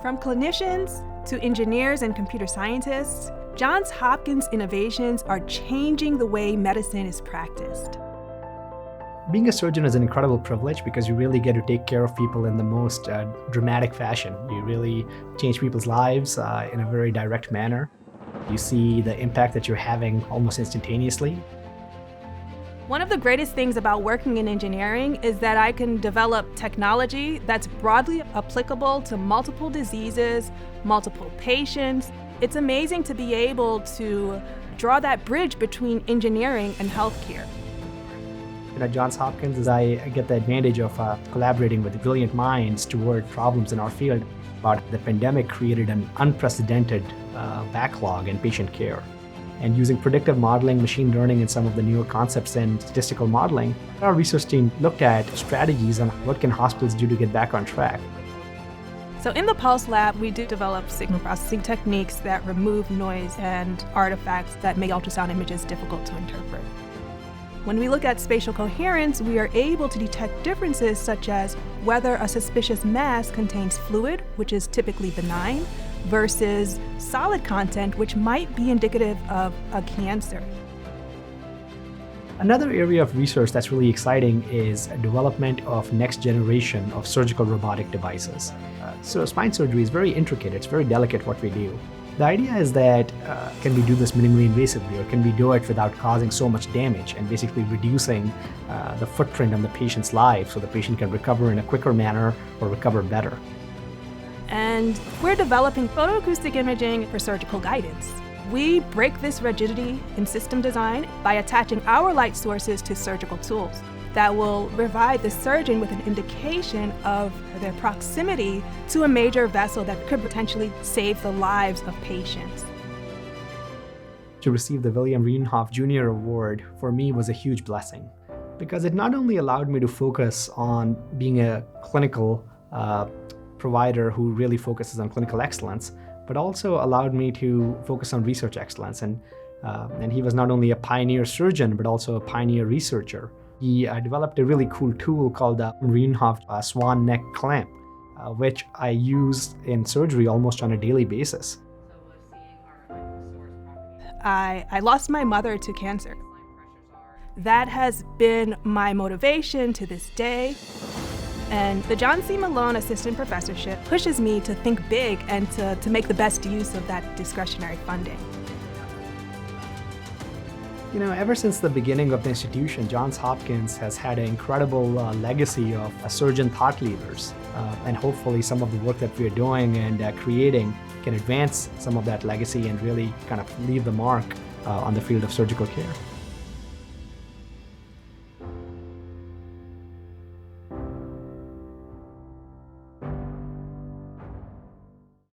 From clinicians to engineers and computer scientists, Johns Hopkins innovations are changing the way medicine is practiced. Being a surgeon is an incredible privilege because you really get to take care of people in the most dramatic fashion. You really change people's lives in a very direct manner. You see the impact that you're having almost instantaneously. One of the greatest things about working in engineering is that I can develop technology that's broadly applicable to multiple diseases, multiple patients. It's amazing to be able to draw that bridge between engineering and healthcare. At Johns Hopkins, I get the advantage of collaborating with brilliant minds toward problems in our field. But the pandemic created an unprecedented backlog in patient care. And using predictive modeling, machine learning, and some of the newer concepts in statistical modeling, our research team looked at strategies on what can hospitals do to get back on track. So in the Pulse Lab, we do develop signal processing techniques that remove noise and artifacts that make ultrasound images difficult to interpret. When we look at spatial coherence, we are able to detect differences such as whether a suspicious mass contains fluid, which is typically benign, versus solid content, which might be indicative of a cancer. Another area of research that's really exciting is development of next generation of surgical robotic devices. So spine surgery is very intricate, it's very delicate what we do. The idea is that can we do this minimally invasively, or can we do it without causing so much damage and basically reducing the footprint on the patient's life so the patient can recover in a quicker manner or recover better. And we're developing photoacoustic imaging for surgical guidance. We break this rigidity in system design by attaching our light sources to surgical tools that will provide the surgeon with an indication of their proximity to a major vessel that could potentially save the lives of patients. To receive the William Rienhoff Jr. Award for me was a huge blessing because it not only allowed me to focus on being a clinical provider who really focuses on clinical excellence, but also allowed me to focus on research excellence. And he was not only a pioneer surgeon, but also a pioneer researcher. He developed a really cool tool called the Rienhoff swan neck clamp, which I use in surgery almost on a daily basis. I lost my mother to cancer. That has been my motivation to this day. And the John C. Malone Assistant Professorship pushes me to think big and to make the best use of that discretionary funding. You know, ever since the beginning of the institution, Johns Hopkins has had an incredible legacy of surgeon thought leaders. And hopefully some of the work that we're doing and creating can advance some of that legacy and really kind of leave the mark on the field of surgical care.